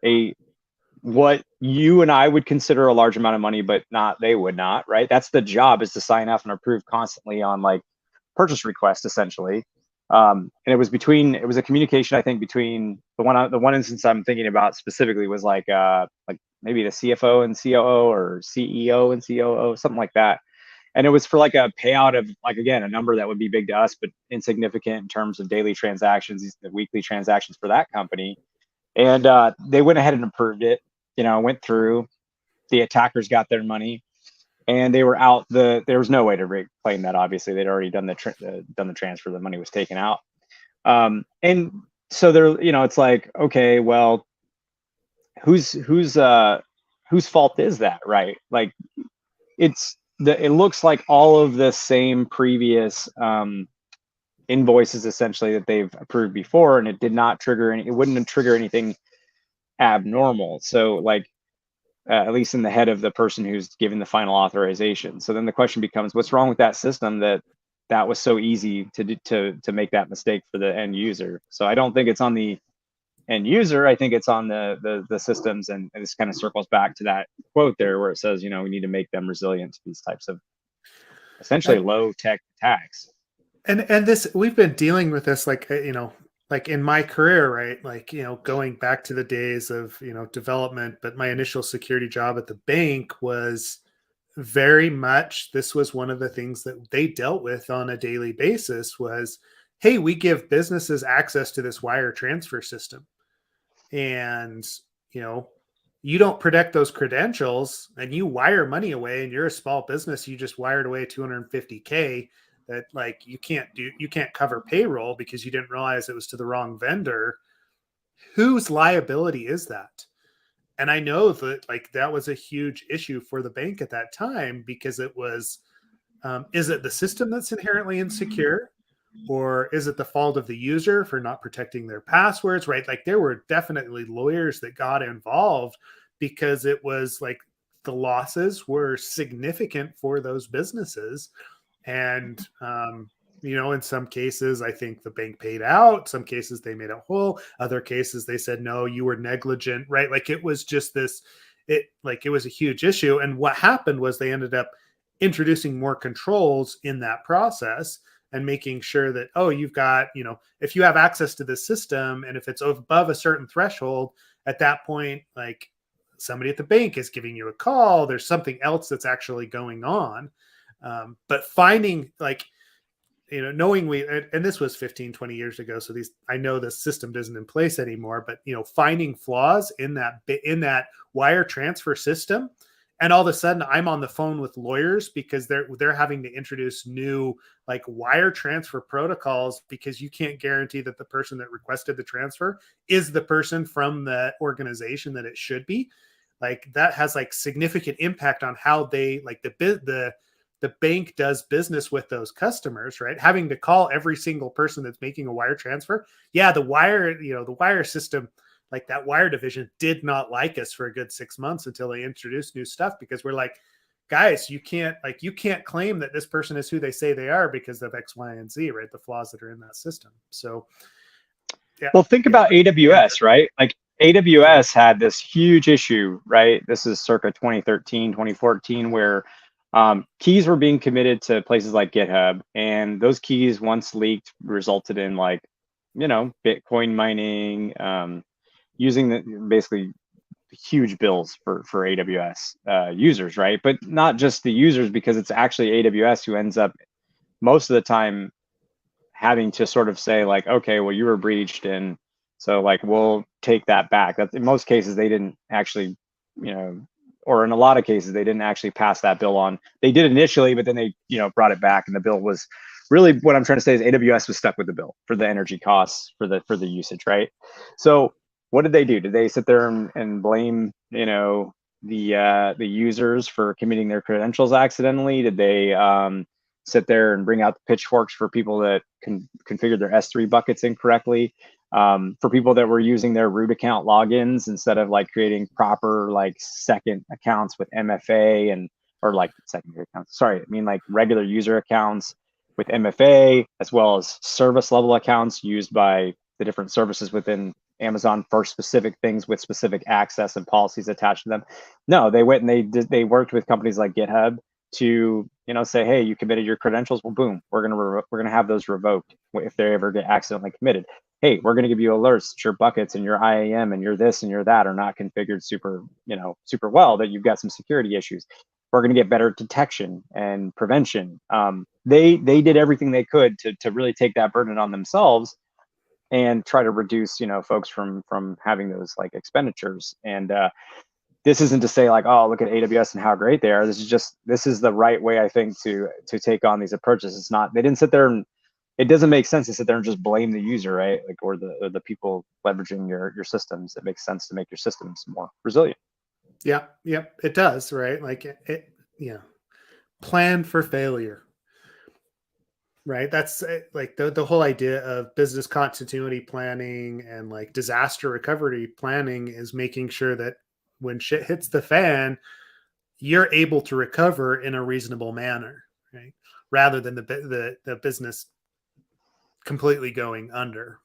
what you and I would consider a large amount of money, but they would not, right? That's the job, is to sign off and approve constantly on like purchase requests, essentially. And it was a communication, I think, between the one instance I'm thinking about specifically was like maybe the CFO and COO or CEO and COO, something like that. And it was for like a payout of like, again, a number that would be big to us, but insignificant in terms of daily transactions, the weekly transactions for that company. And they went ahead and approved it, went through. The attackers got their money, and they were out. There was no way to reclaim that. Obviously, they'd already done the transfer. The money was taken out. And so they're, it's like, okay, well, whose fault is that, right? Like, it looks like all of the same previous invoices essentially that they've approved before, and it wouldn't trigger anything abnormal. So like, at least in the head of the person who's giving the final authorization. So then the question becomes, what's wrong with that system that was so easy to make that mistake for the end user? So I don't think it's on the end user. I think it's on the systems, and this kind of circles back to that quote there where it says, we need to make them resilient to these types of essentially low tech attacks. And this, we've been dealing with this, like, like in my career, right? Like, going back to the days of, development, but my initial security job at the bank was very much, this was one of the things that they dealt with on a daily basis was, hey, we give businesses access to this wire transfer system. And, you don't protect those credentials and you wire money away, and you're a small business, you just wired away $250K that like you can't cover payroll because you didn't realize it was to the wrong vendor. Whose liability is that? And I know that like that was a huge issue for the bank at that time, because it was, is it the system that's inherently insecure, or is it the fault of the user for not protecting their passwords, right? Like there were definitely lawyers that got involved because it was like the losses were significant for those businesses. And, in some cases, I think the bank paid out. Some cases they made it whole. Other cases they said, no, you were negligent, right? Like it was just it was a huge issue. And what happened was they ended up introducing more controls in that process and making sure that, oh, you've got, if you have access to the system and if it's above a certain threshold, at that point, like somebody at the bank is giving you a call, there's something else that's actually going on. But finding like, knowing and this was 15, 20 years ago. So I know the system isn't in place anymore, but, finding flaws in that wire transfer system. And all of a sudden I'm on the phone with lawyers because they're having to introduce new like wire transfer protocols, because you can't guarantee that the person that requested the transfer is the person from the organization that it should be. Like that has like significant impact on how they like the bank does business with those customers, right? Having to call every single person that's making a wire transfer. Yeah, the wire system, like that wire division did not like us for a good 6 months until they introduced new stuff, because we're like, guys, you can't claim that this person is who they say they are because of X, Y, and Z, right? The flaws that are in that system. So, yeah. Well, think about AWS, right? Like AWS had this huge issue, right? This is circa 2013, 2014, where keys were being committed to places like GitHub, and those keys, once leaked, resulted in like, Bitcoin mining, using basically huge bills for AWS users, right? But not just the users, because it's actually AWS who ends up most of the time having to sort of say like, okay, well, you were breached, and so like we'll take that back. That's in most cases they didn't actually, or in a lot of cases they didn't actually pass that bill on. They did initially, but then they brought it back, and the bill was really, what I'm trying to say is AWS was stuck with the bill for the energy costs for the usage, right? So what did they do? Did they sit there and blame the users for committing their credentials accidentally? Did they sit there and bring out the pitchforks for people that configured their S3 buckets incorrectly? For people that were using their root account logins instead of like creating proper like second accounts with MFA or like secondary accounts. Sorry, I mean like regular user accounts with MFA, as well as service level accounts used by the different services within Amazon for specific things with specific access and policies attached to them. No, they went and they worked with companies like GitHub to say, hey, you committed your credentials. Well, boom, we're gonna have those revoked if they ever get accidentally committed. Hey, we're gonna give you alerts that your buckets and your IAM and your this and your that are not configured super well, that you've got some security issues. we're going to get better detection and prevention. They did everything they could to really take that burden on themselves and try to reduce, folks from having those like expenditures. And this isn't to say like, oh, look at AWS and how great they are. This is the right way, I think, to take on these approaches. It's not, they didn't sit there and, it doesn't make sense to sit there and just blame the user, right? Like, or the people leveraging your systems. It makes sense to make your systems more resilient. Yeah, it does, right? Like plan for failure. Right. That's like the whole idea of business continuity planning and like disaster recovery planning is making sure that when shit hits the fan, you're able to recover in a reasonable manner, right? Rather than the business completely going under.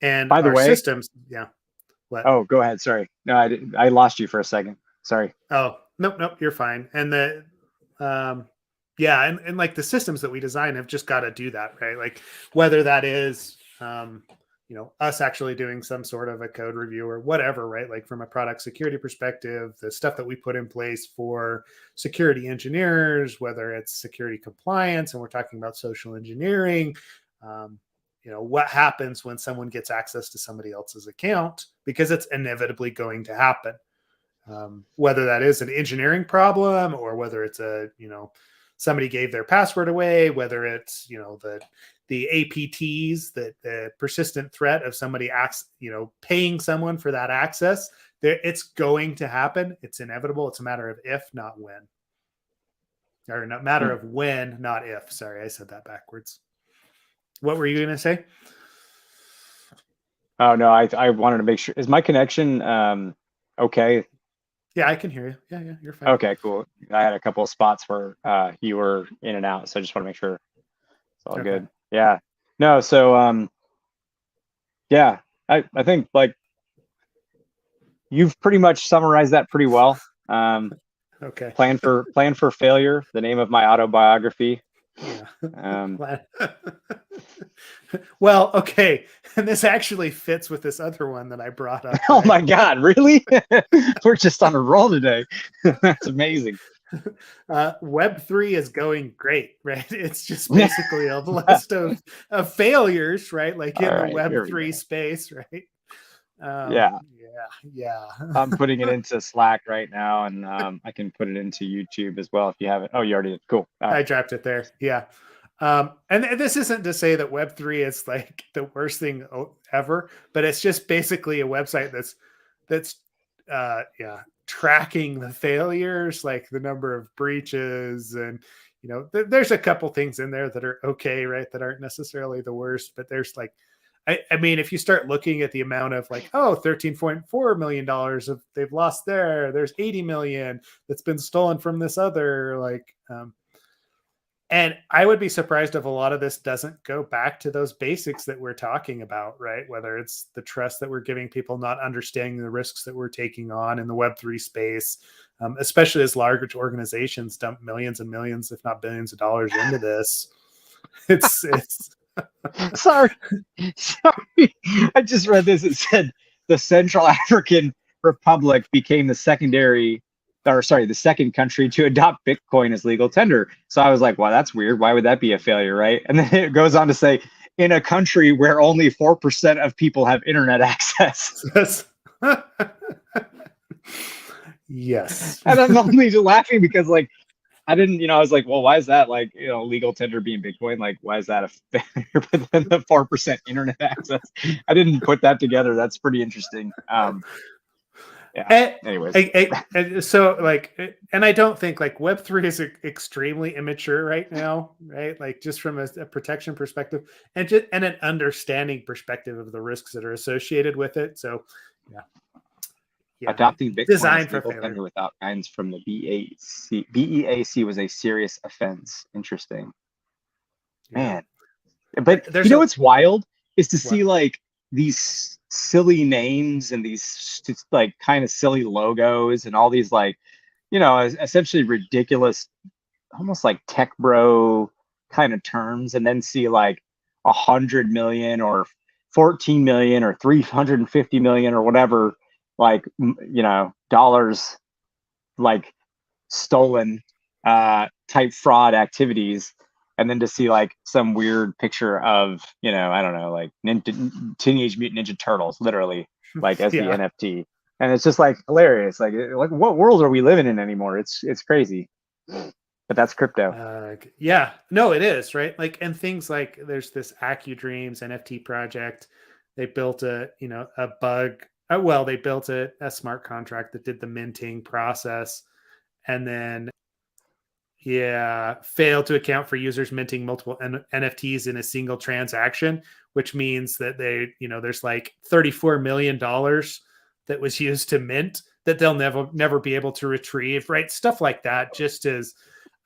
And by the our way, systems, yeah. What? Oh, go ahead. Sorry. No, I lost you for a second. Sorry. Oh, nope, you're fine. And yeah, and like the systems that we design have just got to do that, right? Like whether that is, us actually doing some sort of a code review or whatever, right? Like from a product security perspective, the stuff that we put in place for security engineers, whether it's security compliance, and we're talking about social engineering, what happens when someone gets access to somebody else's account, because it's inevitably going to happen. Whether that is an engineering problem or whether it's somebody gave their password away, whether it's, the APTs, that the persistent threat of somebody paying someone for that access, it's going to happen. It's inevitable. It's a matter of if, not when. Or not matter of when, not if. Sorry, I said that backwards. What were you going to say? Oh, no, I wanted to make sure. Is my connection okay? Yeah, I can hear you. Yeah, you're fine. Okay, cool. I had a couple of spots where you were in and out, so I just want to make sure it's all good. Yeah. No, so yeah, I think like you've pretty much summarized that pretty well. Okay. Plan for failure, the name of my autobiography. Yeah. Well, okay. And this actually fits with this other one that I brought up. Oh my God, really? We're just on a roll today. That's amazing. Web3 is going great, right? It's just basically a list of failures, right? Like in the Web3 space, right? Yeah. I'm putting it into Slack right now, and I can put it into YouTube as well if you have it. Oh, you already did. Cool. I dropped it there. Yeah. And this isn't to say that Web3 is like the worst thing ever, but it's just basically a website that's tracking the failures, like the number of breaches, and there's a couple things in there that are okay, right? That aren't necessarily the worst, but there's like, I mean, if you start looking at the amount of like, $13.4 million of they've lost there's 80 million that's been stolen from this other, like, and I would be surprised if a lot of this doesn't go back to those basics that we're talking about, right? Whether it's the trust that we're giving people, not understanding the risks that we're taking on in the Web3 space, especially as large organizations dump millions and millions, if not billions of dollars into this. It's Sorry. I just read this. It said the Central African Republic became the second country to adopt Bitcoin as legal tender. So I was like, wow, that's weird. Why would that be a failure, right? And then it goes on to say, in a country where only 4% of people have internet access. Yes. And I'm only laughing because like, I didn't, I was like, well, why is that like, legal tender being Bitcoin? Like, why is that a failure? But then the 4% internet access, I didn't put that together. That's pretty interesting. Yeah. Anyways, so like, and I don't think like Web3 is extremely immature right now, right? Like just from a protection perspective and an understanding perspective of the risks that are associated with it. So, yeah. Adopting Bitcoin as legal tender without guidance from the BEAC was a serious offense. Interesting, man. But what's wild is to see like these silly names and these like kind of silly logos and all these like, essentially ridiculous, almost like tech bro kind of terms, and then see like 100 million or 14 million or 350 million or whatever, like, dollars like stolen type fraud activities, and then to see like some weird picture of, you know, I don't know, like Teenage Mutant Ninja Turtles, literally, like as the NFT, and it's just like hilarious. Like what world are we living in anymore? It's crazy. But that's crypto. Yeah, no, it is, right? Like, and things like there's this AccuDreams NFT project. They built a bug. Well, they built a smart contract that did the minting process, and then failed to account for users minting multiple NFTs in a single transaction, which means that there's like $34 million that was used to mint that they'll never be able to retrieve, right? Stuff like that. Just as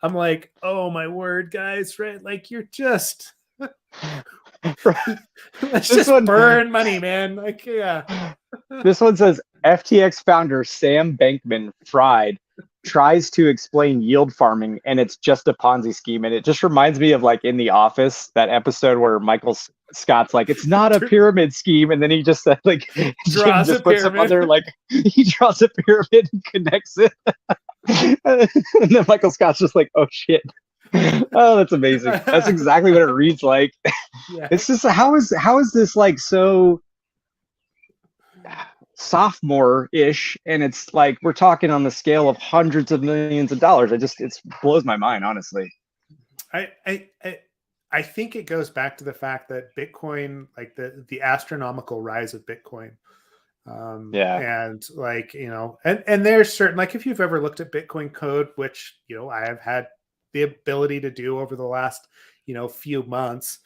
I'm like, oh my word, guys, right? Like you're just let's just burn money, man. Like, yeah. This one says FTX founder Sam Bankman-Fried tries to explain yield farming, and it's just a Ponzi scheme. And it just reminds me of like in The Office, that episode where Michael Scott's like, it's not a pyramid scheme, and then he just said like draws just a puts pyramid. some other like he draws a pyramid and connects it. And then Michael Scott's just like, oh shit. Oh, that's amazing. That's exactly what it reads like. Yeah. It's just how is this like so sophomore-ish, and it's like we're talking on the scale of hundreds of millions of dollars. It blows my mind, honestly. I think it goes back to the fact that Bitcoin, like the astronomical rise of Bitcoin. And like, and there's certain, like if you've ever looked at Bitcoin code, which, I have had the ability to do over the last, few months.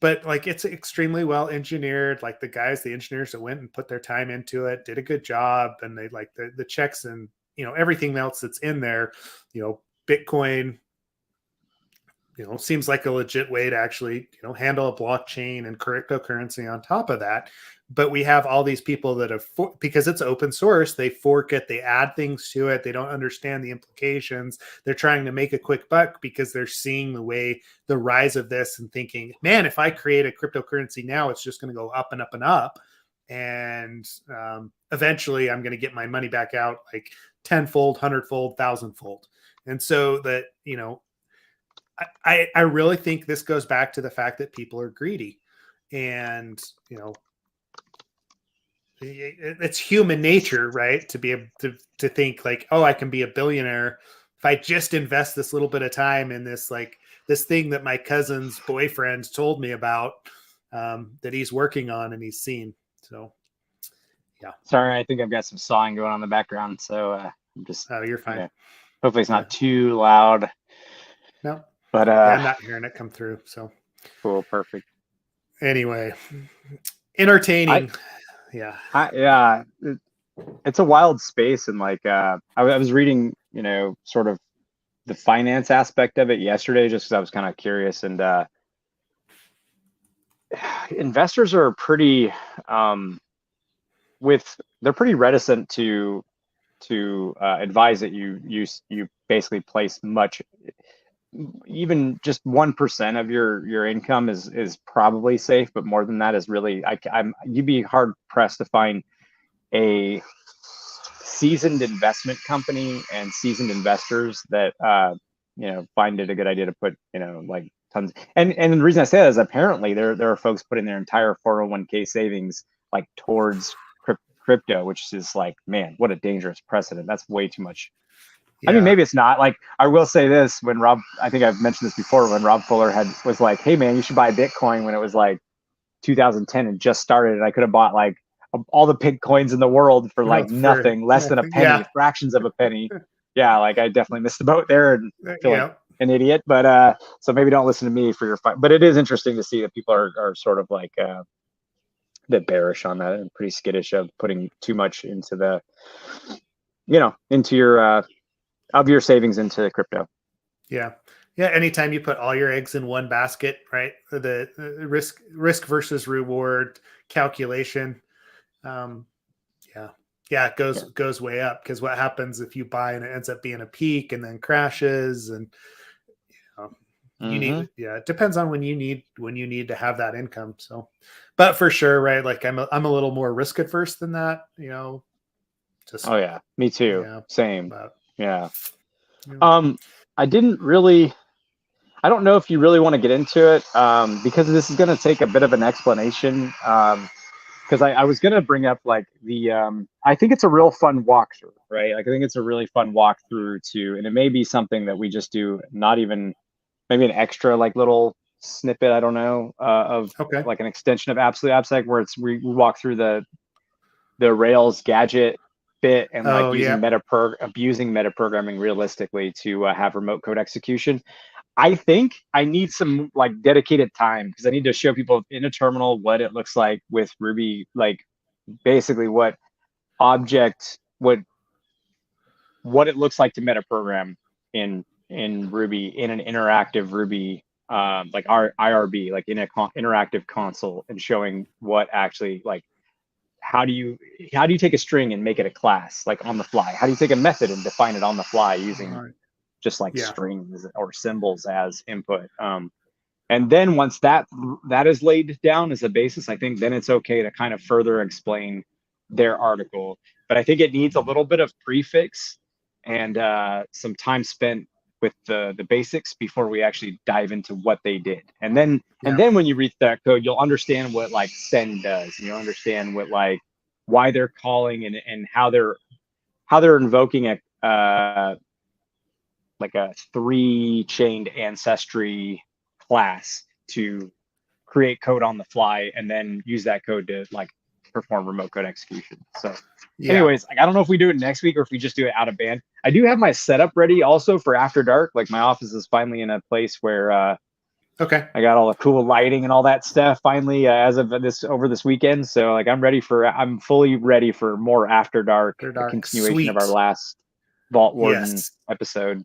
But like, it's extremely well engineered. Like the engineers that went and put their time into it did a good job. And they like the checks and, everything else that's in there, Bitcoin, seems like a legit way to actually, handle a blockchain and cryptocurrency on top of that. But we have all these people that have, because it's open source, they fork it, they add things to it. They don't understand the implications. They're trying to make a quick buck because they're seeing the rise of this and thinking, man, if I create a cryptocurrency now, it's just going to go up and up and up. And eventually I'm going to get my money back out like 10-fold, 100-fold, 1,000-fold. And so that, I really think this goes back to the fact that people are greedy, and it's human nature, right? To be able to think like, oh, I can be a billionaire if I just invest this little bit of time in this thing that my cousin's boyfriend told me about, that he's working on and he's seen. So, yeah. Sorry, I think I've got some sawing going on in the background, so I'm just. Oh, you're fine. Hopefully, it's not too loud. No. But I'm not hearing it come through. So cool, perfect. Anyway, entertaining. It's a wild space, and like I was reading, sort of the finance aspect of it yesterday, just because I was kind of curious, and investors are pretty they're pretty reticent to advise that you basically place much. Even just 1% of your income is probably safe, but more than that is really you'd be hard pressed to find a seasoned investment company and seasoned investors that find it a good idea to put like tons. And the reason I say that is apparently there are folks putting their entire 401k savings like towards crypto, which is like, man, what a dangerous precedent. That's way too much. Yeah. I mean, maybe it's not. Like, I will say this, when I think I've mentioned this before, when Rob Fuller was like, hey man, you should buy Bitcoin when it was like 2010 and just started, and I could have bought like all the Bitcoins in the world for like nothing, less than a penny, fractions of a penny. Yeah, like I definitely missed the boat there and feel like an idiot. But so maybe don't listen to me for your fight. But it is interesting to see that people are sort of like a bit bearish on that and pretty skittish of putting too much into the, into your of your savings into crypto. Yeah. Anytime you put all your eggs in one basket, right? The risk versus reward calculation. It goes way up, because what happens if you buy and it ends up being a peak and then crashes, and you need, it depends on when you need to have that income. So, but for sure, right? Like I'm a little more risk adverse than that, just. Oh yeah, me too. Yeah, same. But, yeah. I didn't really. I don't know if you really want to get into it because this is going to take a bit of an explanation. Because I was going to bring up like I think it's a real fun walkthrough, right? Like I think it's a really fun walkthrough too, and it may be something that we just do, not even maybe an extra like little snippet, I don't know, of like an extension of Absolute AppSec where we walk through the Rails gadget bit and like abusing metaprogramming realistically to have remote code execution. I think I need some like dedicated time because I need to show people in a terminal what it looks like with Ruby, like basically what it looks like to metaprogram in Ruby in an interactive Ruby like our IRB, like in a interactive console, and showing what actually like how do you take a string and make it a class like on the fly? How do you take a method and define it on the fly using just like strings or symbols as input? And then once that is laid down as a basis, I think then it's okay to kind of further explain their article. But I think it needs a little bit of prefix and some time spent with the basics before we actually dive into what they did. And then when you read that code, you'll understand what like send does, and you'll understand what like why they're calling and how they're invoking a like a 3-chained ancestry class to create code on the fly and then use that code to like perform remote code execution. So anyways, like, I don't know if we do it next week or if we just do it out of band. I do have my setup ready also for after dark. Like my office is finally in a place where I got all the cool lighting and all that stuff finally as of over this weekend. So like I'm fully ready for more after dark, the continuation of our last Vault Warden episode.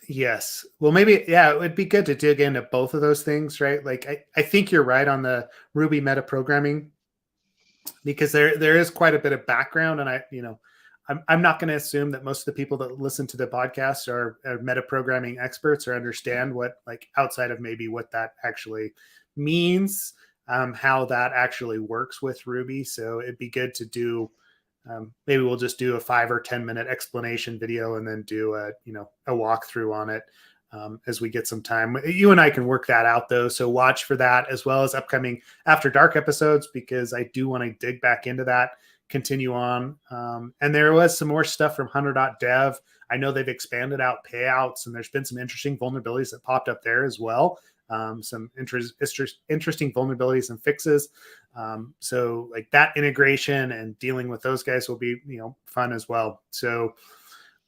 Yes. Well, maybe, it would be good to dig into both of those things, right? Like, I think you're right on the Ruby metaprogramming because there is quite a bit of background. And I'm not going to assume that most of the people that listen to the podcast are metaprogramming experts or understand what, like, outside of maybe what that actually means, how that actually works with Ruby. So it'd be good to do. Maybe we'll just do a 5 or 10 minute explanation video and then do a walkthrough on it as we get some time. You and I can work that out though. So watch for that as well as upcoming After Dark episodes, because I do want to dig back into that, continue on. And there was some more stuff from hunter.dev. I know they've expanded out payouts and there's been some interesting vulnerabilities that popped up there as well. Some interesting vulnerabilities and fixes. So like that integration and dealing with those guys will be, fun as well. So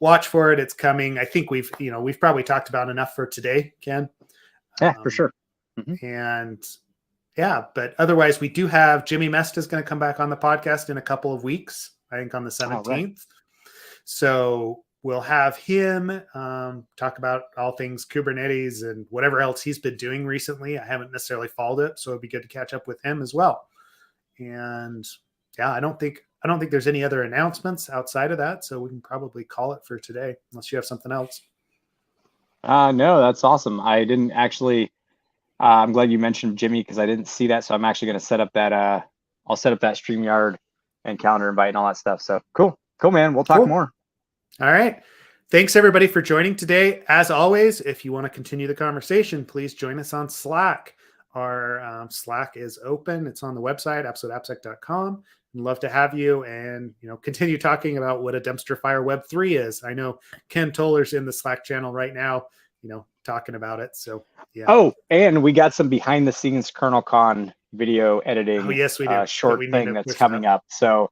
watch for it. It's coming. I think we've probably talked about enough for today, Ken. Yeah, for sure. And but otherwise we do have Jimmy Mesta is going to come back on the podcast in a couple of weeks, I think on the 17th. Right. So we'll have him talk about all things Kubernetes and whatever else he's been doing recently. I haven't necessarily followed it, so it'd be good to catch up with him as well. And I don't think there's any other announcements outside of that, so we can probably call it for today, unless you have something else. No, that's awesome. I didn't actually. I'm glad you mentioned Jimmy because I didn't see that, so I'm actually going to set up that. I'll set up that StreamYard and calendar invite and all that stuff. So cool, man. We'll talk more. All right. Thanks, everybody, for joining today. As always, if you want to continue the conversation, please join us on Slack. Our Slack is open. It's on the website, absoluteappsec.com. We'd love to have you and, continue talking about what a dumpster fire Web3 is. I know Ken Toller's in the Slack channel right now, talking about it. So, yeah. Oh, and we got some behind the scenes KernelCon video editing. Oh, yes, we do. Short thing that's coming up. So,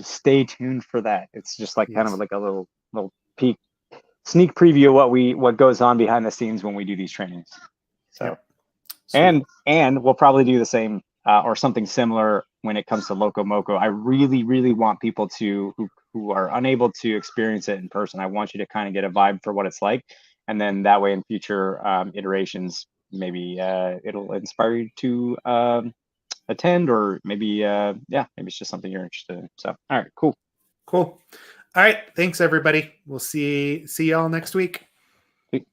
stay tuned for that. It's just like kind of like a little sneak preview of what goes on behind the scenes when we do these trainings. So, and we'll probably do the same or something similar when it comes to Loco Moco. I really, really want people who are unable to experience it in person. I want you to kind of get a vibe for what it's like, and then that way in future iterations, maybe it'll inspire you to attend, or maybe maybe it's just something you're interested in. So all right, cool. All right, thanks everybody. We'll see y'all next week.